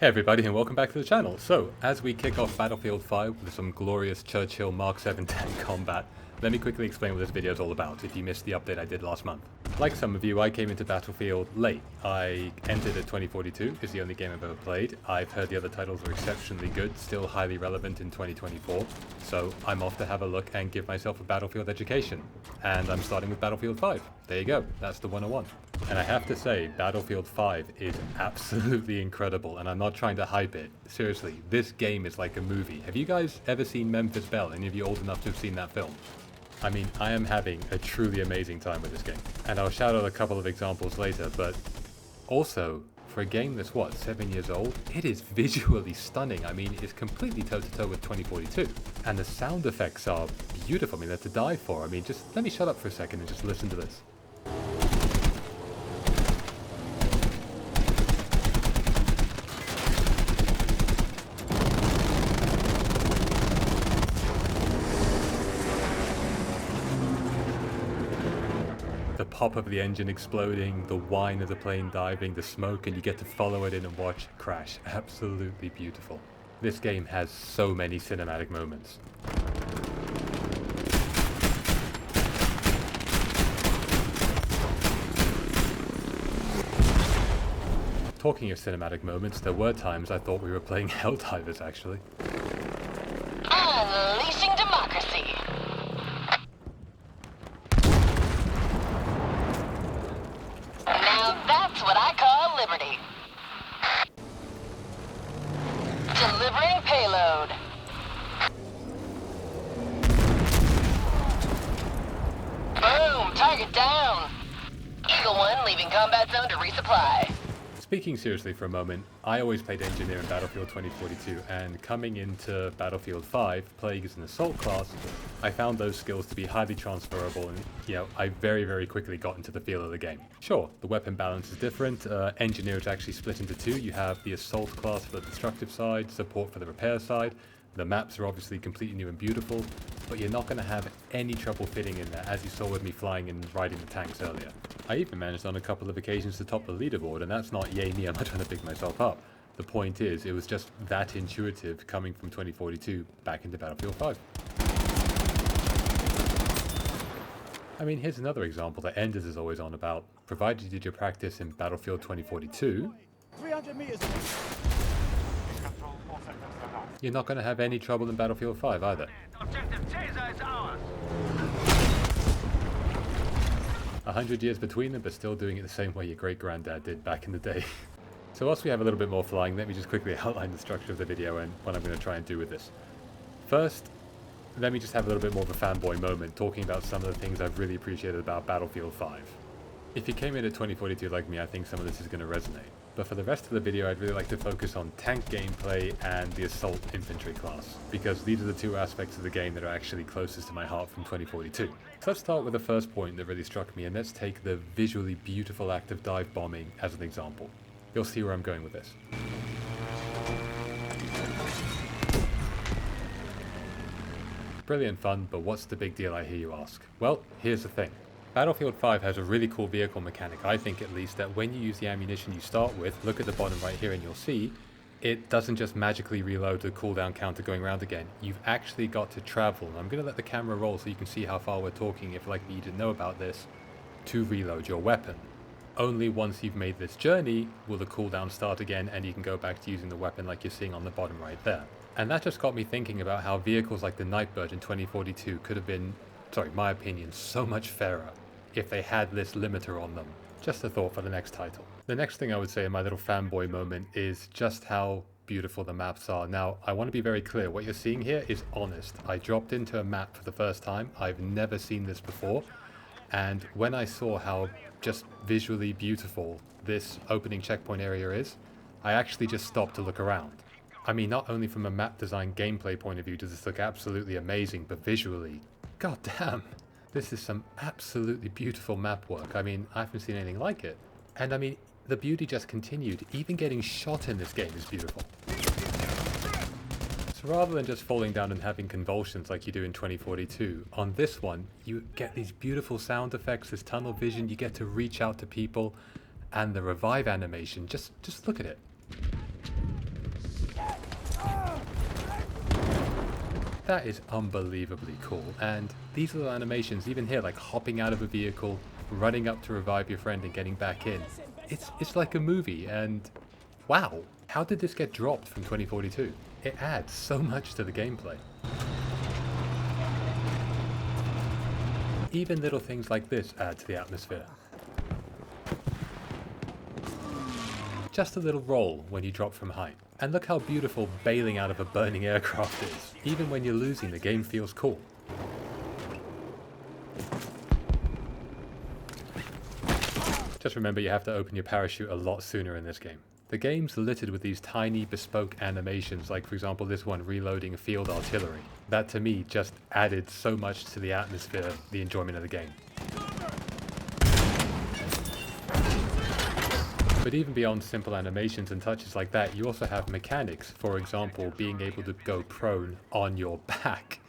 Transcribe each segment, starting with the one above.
Hey everybody and welcome back to the channel. So, as we kick off Battlefield 5 with some glorious Churchill Mark 7 tank combat, let me quickly explain what this video is all about if you missed the update I did last month. Like some of you, I came into Battlefield late. I entered at 2042, it's the only game I've ever played. I've heard the other titles are exceptionally good, still highly relevant in 2024, so I'm off to have a look and give myself a Battlefield education. And I'm starting with Battlefield 5. There you go, that's the 101. And I have to say, Battlefield 5 is absolutely incredible, and I'm not trying to hype it. Seriously, this game is like a movie. Have you guys ever seen Memphis Belle? Any of you old enough to have seen that film? I mean, I am having a truly amazing time with this game. And I'll shout out a couple of examples later, but also, for a game that's, what, 7 years old? It is visually stunning. I mean, it's completely toe-to-toe with 2042. And the sound effects are beautiful. I mean, they're to die for. I mean, just let me shut up for a second and just listen to this. The pop of the engine exploding, the whine of the plane diving, the smoke, and you get to follow it in and watch it crash. Absolutely beautiful. This game has so many cinematic moments. Talking of cinematic moments, there were times I thought we were playing Helldivers actually. Unleashing democracy. Now that's what I call liberty. Delivering payload. Boom, target down. Eagle 1 leaving combat zone to resupply. Speaking seriously for a moment, I always played Engineer in Battlefield 2042, and coming into Battlefield 5, playing as an assault class, I found those skills to be highly transferable, and, I very quickly got into the feel of the game. Sure, the weapon balance is different. Engineer is actually split into two. You have the assault class for the destructive side, support for the repair side. The maps are obviously completely new and beautiful, but you're not going to have any trouble fitting in there, as you saw with me flying and riding the tanks earlier. I even managed on a couple of occasions to top the leaderboard, and that's not yay me, I'm not trying to pick myself up. The point is, it was just that intuitive coming from 2042 back into Battlefield 5. I mean, here's another example that Enders is always on about. Provided you did your practice in Battlefield 2042, 300 meters. you're not going to have any trouble in Battlefield 5 either. Objective Taser is ours. 100 years between them, but still doing it the same way your great-granddad did back in the day. So whilst we have a little bit more flying, let me just quickly outline the structure of the video and what I'm going to try and do with this. First, let me just have a little bit more of a fanboy moment, talking about some of the things I've really appreciated about Battlefield 5. If you came in at 2042 like me, I think some of this is going to resonate. But for the rest of the video, I'd really like to focus on tank gameplay and the assault infantry class, because these are the two aspects of the game that are actually closest to my heart from 2042. So let's start with the first point that really struck me, and let's take the visually beautiful act of dive bombing as an example. You'll see where I'm going with this. Brilliant fun, but what's the big deal, I hear you ask? Well, here's the thing. Battlefield 5 has a really cool vehicle mechanic, I think at least, that when you use the ammunition you start with, look at the bottom right here and you'll see, it doesn't just magically reload the cooldown counter going around again. You've actually got to travel, and I'm going to let the camera roll so you can see how far we're talking if like me you didn't know about this, to reload your weapon. Only once you've made this journey will the cooldown start again and you can go back to using the weapon like you're seeing on the bottom right there. And that just got me thinking about how vehicles like the Nightbird in 2042 could have been, my opinion, so much fairer if they had this limiter on them. Just a thought for the next title. The next thing I would say in my little fanboy moment is just how beautiful the maps are. Now, I want to be very clear, what you're seeing here is honest. I dropped into a map for the first time. I've never seen this before. And when I saw how just visually beautiful this opening checkpoint area is, I actually just stopped to look around. I mean, not only from a map design gameplay point of view does this look absolutely amazing, but visually, god damn. This is some absolutely beautiful map work. I mean, I haven't seen anything like it. And I mean, the beauty just continued. Even getting shot in this game is beautiful. So rather than just falling down and having convulsions like you do in 2042, on this one, you get these beautiful sound effects, this tunnel vision, you get to reach out to people, and the revive animation, just look at it. That is unbelievably cool, and these little animations, even here, like hopping out of a vehicle, running up to revive your friend and getting back in, it's like a movie, and wow, how did this get dropped from 2042? It adds so much to the gameplay. Even little things like this add to the atmosphere. Just a little roll when you drop from height. And look how beautiful bailing out of a burning aircraft is. Even when you're losing, the game feels cool. Just remember you have to open your parachute a lot sooner in this game. The game's littered with these tiny bespoke animations, like for example this one reloading field artillery. That to me just added so much to the atmosphere, the enjoyment of the game. But even beyond simple animations and touches like that, you also have mechanics. For example, being able to go prone on your back.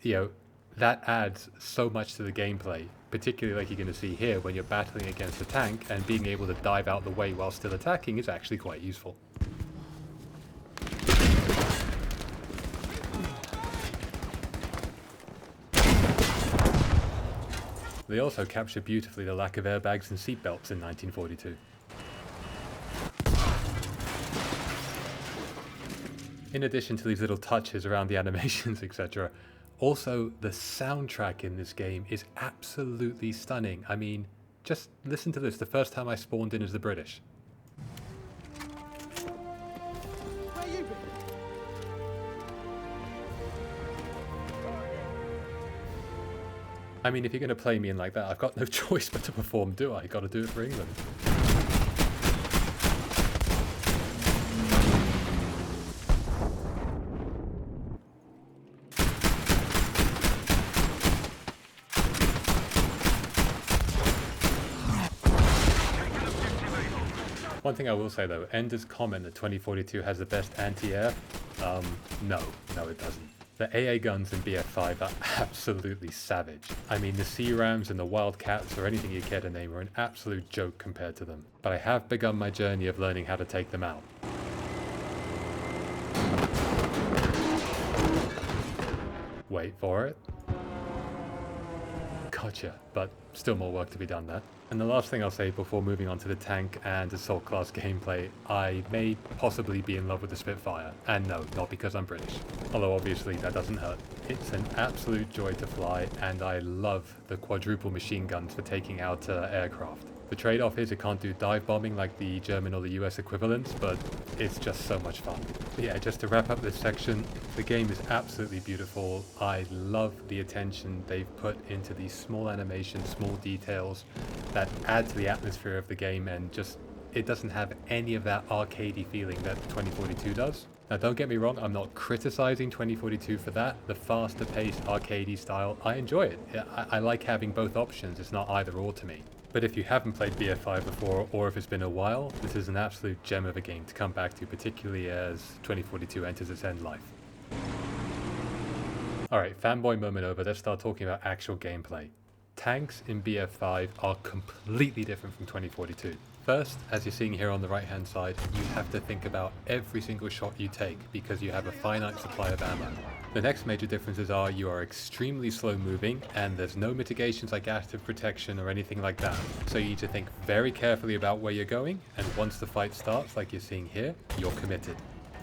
You know, that adds so much to the gameplay, particularly like you're going to see here when you're battling against a tank, and being able to dive out the way while still attacking is actually quite useful. They also capture beautifully the lack of airbags and seatbelts in 1942. In addition to these little touches around the animations, etc., also the soundtrack in this game is absolutely stunning. I mean, just listen to this. The first time I spawned in as the British. I mean, if you're going to play me in like that, I've got no choice but to perform, do I? Got to do it for England. One thing I will say though, Ender's comment that 2042 has the best anti-air, no, it doesn't. The AA guns in BF5 are absolutely savage. I mean, the C-Rams and the Wildcats, or anything you care to name, are an absolute joke compared to them. But I have begun my journey of learning how to take them out. Wait for it. Gotcha, but still more work to be done there. And the last thing I'll say before moving on to the tank and assault class gameplay, I may possibly be in love with the Spitfire. And no, not because I'm British. Although obviously that doesn't hurt. It's an absolute joy to fly, and I love the quadruple machine guns for taking out aircraft. The trade-off is it can't do dive bombing like the German or the US equivalents, but it's just so much fun. But yeah, just to wrap up this section, the game is absolutely beautiful. I love the attention they've put into these small animations, small details that add to the atmosphere of the game, and just, it doesn't have any of that arcadey feeling that 2042 does. Now don't get me wrong, I'm not criticizing 2042 for that. The faster paced arcadey style, I enjoy it. I like having both options, it's not either or to me. But if you haven't played BF5 before, or if it's been a while, this is an absolute gem of a game to come back to, particularly as 2042 enters its end life. Alright, fanboy moment over, let's start talking about actual gameplay. Tanks in BF5 are completely different from 2042. First, as you're seeing here on the right hand side, you have to think about every single shot you take because you have a finite supply of ammo. The next major differences are you are extremely slow moving, and there's no mitigations like active protection or anything like that. So you need to think very carefully about where you're going, and once the fight starts like you're seeing here, you're committed.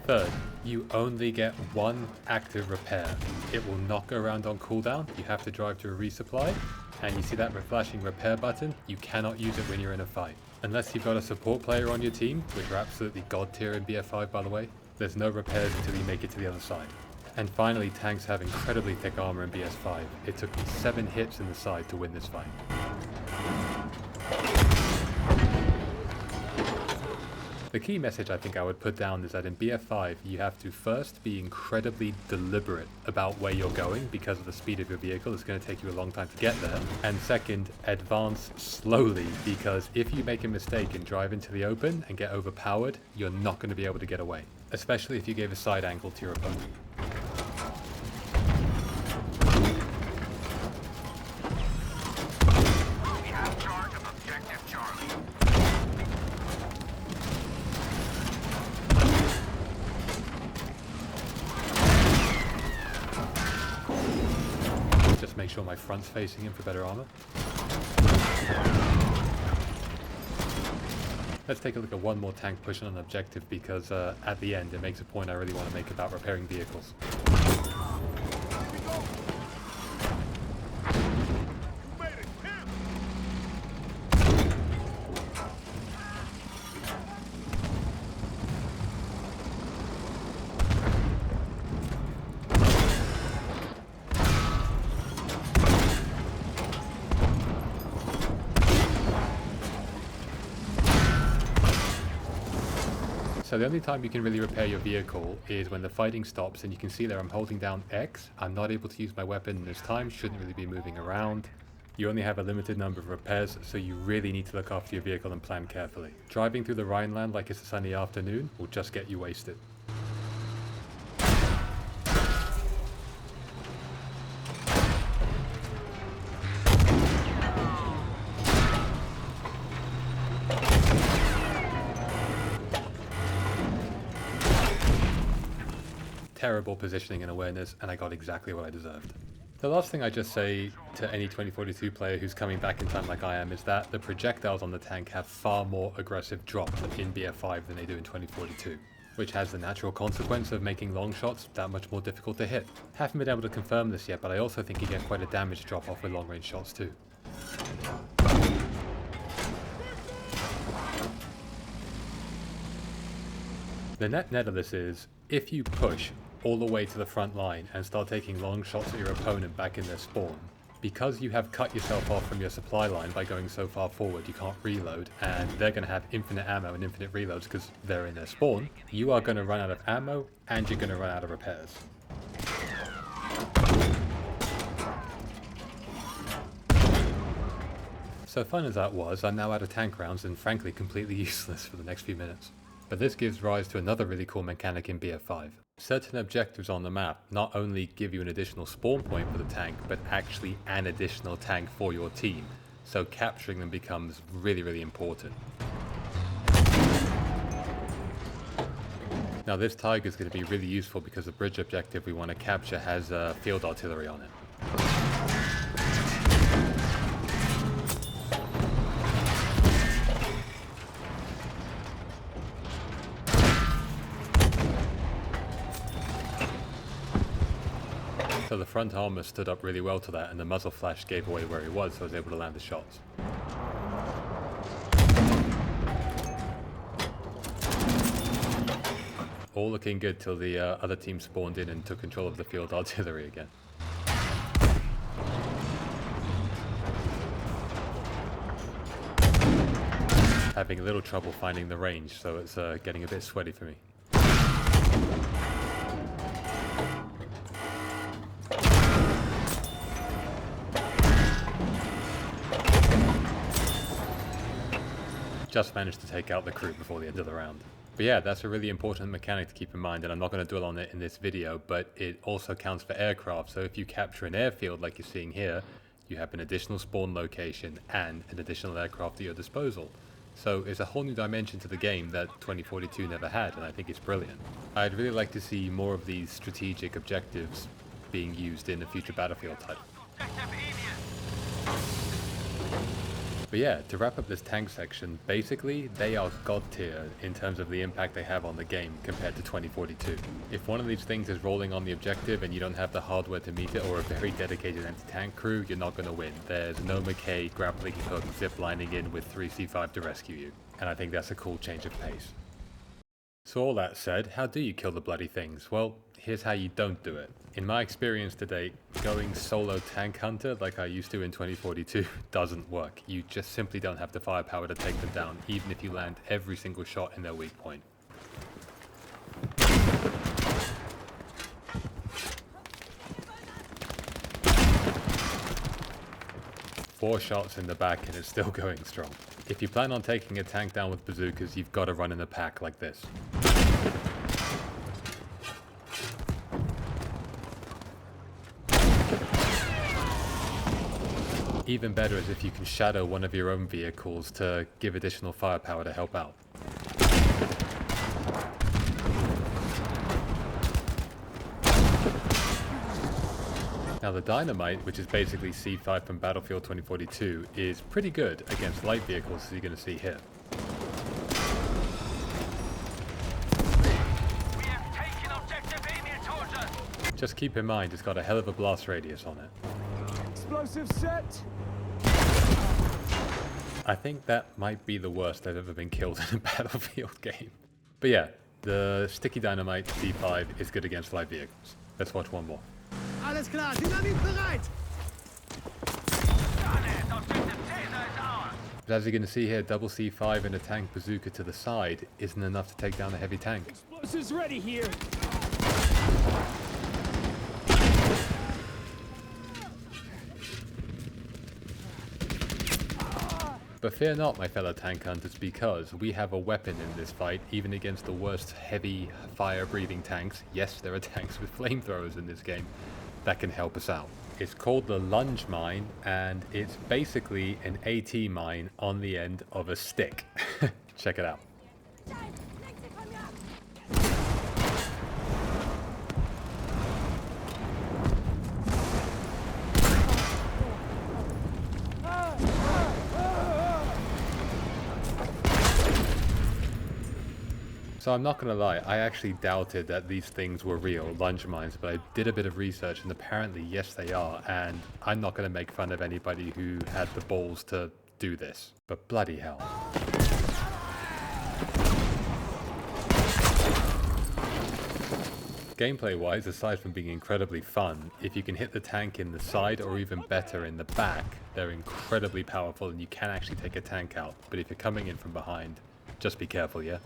Third, you only get one active repair. It will not go around on cooldown, you have to drive to a resupply, and you see that flashing repair button, you cannot use it when you're in a fight. Unless you've got a support player on your team, which are absolutely god tier in BF5 by the way, there's no repairs until you make it to the other side. And finally, tanks have incredibly thick armor in BS5. It took me 7 hits in the side to win this fight. The key message I think I would put down is that in BF5 you have to first be incredibly deliberate about where you're going because of the speed of your vehicle. It's going to take you a long time to get there. And second, advance slowly, because if you make a mistake and drive into the open and get overpowered, you're not going to be able to get away. Especially if you gave a side angle to your opponent. We have charge of objective Charlie. make sure my front's facing him for better armor. Let's take a look at one more tank pushing on an objective because at the end it makes a point I really want to make about repairing vehicles. So the only time you can really repair your vehicle is when the fighting stops, and you can see there I'm holding down X. I'm not able to use my weapon this time, shouldn't really be moving around. You only have a limited number of repairs, so you really need to look after your vehicle and plan carefully. Driving through the Rhineland like it's a sunny afternoon will just get you wasted. Terrible positioning and awareness, and I got exactly what I deserved. The last thing I just say to any 2042 player who's coming back in time like I am is that the projectiles on the tank have far more aggressive drop in BF5 than they do in 2042, which has the natural consequence of making long shots that much more difficult to hit. Haven't been able to confirm this yet, but I also think you get quite a damage drop off with long range shots too. The net of this is, if you push all the way to the front line and start taking long shots at your opponent back in their spawn, because you have cut yourself off from your supply line by going so far forward you can't reload, and they're going to have infinite ammo and infinite reloads because they're in their spawn, you are going to run out of ammo and you're going to run out of repairs. So fun as that was, I'm now out of tank rounds and frankly completely useless for the next few minutes. But this gives rise to another really cool mechanic in BF5. Certain objectives on the map not only give you an additional spawn point for the tank, but actually an additional tank for your team. So capturing them becomes really important. Now this Tiger is going to be really useful because the bridge objective we want to capture has field artillery on it. So the front armor stood up really well to that, and the muzzle flash gave away where he was, so I was able to land the shots. All looking good till the other team spawned in and took control of the field artillery again. Having a little trouble finding the range, so it's getting a bit sweaty for me. Just managed to take out the crew before the end of the round. But yeah, that's a really important mechanic to keep in mind, and I'm not going to dwell on it in this video, but it also counts for aircraft. So if you capture an airfield like you're seeing here, you have an additional spawn location and an additional aircraft at your disposal. So it's a whole new dimension to the game that 2042 never had, and I think it's brilliant. I'd really like to see more of these strategic objectives being used in a future Battlefield title. But yeah, to wrap up this tank section, basically they are god tier in terms of the impact they have on the game compared to 2042. If one of these things is rolling on the objective and you don't have the hardware to meet it, or a very dedicated anti-tank crew, you're not going to win. There's no McKay grappling hook ziplining in with 3 C5 to rescue you, and I think that's a cool change of pace. So all that said, how do you kill the bloody things? Well, here's how you don't do it. In my experience to date, going solo tank hunter like I used to in 2042 doesn't work. You just simply don't have the firepower to take them down, even if you land every single shot in their weak point. Four shots in the back and it's still going strong. If you plan on taking a tank down with bazookas, you've got to run in a pack like this. Even better is if you can shadow one of your own vehicles to give additional firepower to help out. Now the dynamite, which is basically C5 from Battlefield 2042, is pretty good against light vehicles, as you're going to see here. We have taken objective Emil towards us. Just keep in mind it's got a hell of a blast radius on it. Explosive set. I think that might be the worst I've ever been killed in a Battlefield game. But yeah, the sticky dynamite C5 is good against light vehicles. Let's watch one more. Alles klar, Dynamit bereit. Done it. Objective Caesar is ours. But as you're going to see here, double C5 and a tank bazooka to the side isn't enough to take down a heavy tank. Explosives ready here. But fear not, my fellow tank hunters, because we have a weapon in this fight, even against the worst heavy fire-breathing tanks. Yes, there are tanks with flamethrowers in this game that can help us out. It's called the lunge mine, and it's basically an AT mine on the end of a stick. Check it out. So I'm not going to lie, I actually doubted that these things were real, lunge mines, but I did a bit of research and apparently yes they are, and I'm not going to make fun of anybody who had the balls to do this. But bloody hell. Gameplay wise, aside from being incredibly fun, if you can hit the tank in the side or even better in the back, they're incredibly powerful and you can actually take a tank out. But if you're coming in from behind, just be careful, yeah?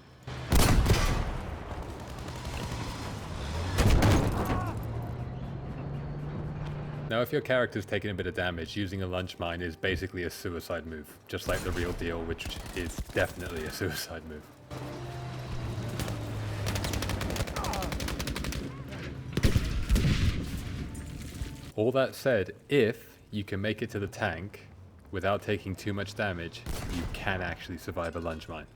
Now if your character's taking a bit of damage, using a lunge mine is basically a suicide move, just like the real deal, which is definitely a suicide move. All that said, if you can make it to the tank without taking too much damage, you can actually survive a lunge mine.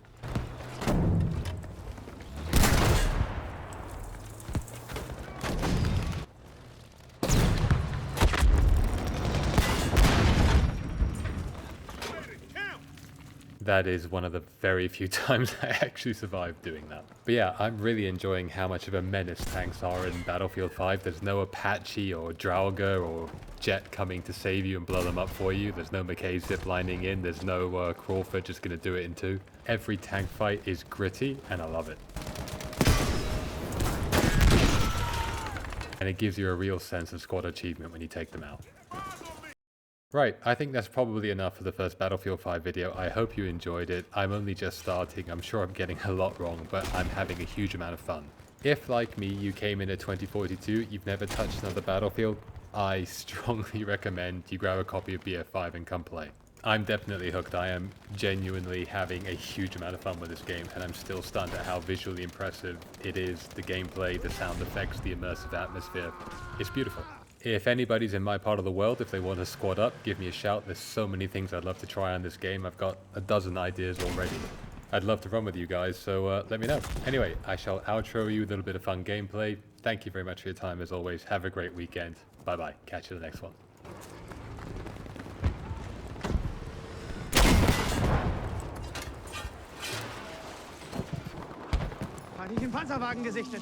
That is one of the very few times I actually survived doing that. But yeah, I'm really enjoying how much of a menace tanks are in Battlefield 5. There's no Apache or Draugr or Jet coming to save you and blow them up for you. There's no McKay ziplining in. There's no Crawford just going to do it in two. Every tank fight is gritty and I love it. And it gives you a real sense of squad achievement when you take them out. Right, I think that's probably enough for the first Battlefield 5 video. I hope you enjoyed it. I'm only just starting. I'm sure I'm getting a lot wrong, but I'm having a huge amount of fun. If, like me, you came in at 2042, you've never touched another Battlefield, I strongly recommend you grab a copy of BF5 and come play. I'm definitely hooked. I am genuinely having a huge amount of fun with this game, and I'm still stunned at how visually impressive it is. The gameplay, the sound effects, the immersive atmosphere. It's beautiful. If anybody's in my part of the world, if they want to squad up, give me a shout. There's so many things I'd love to try on this game. I've got a dozen ideas already. I'd love to run with you guys, so let me know. Anyway, I shall outro you with a little bit of fun gameplay. Thank you very much for your time as always. Have a great weekend. Bye-bye. Catch you in the next one. Feindlichen Panzerwagen gesichtet.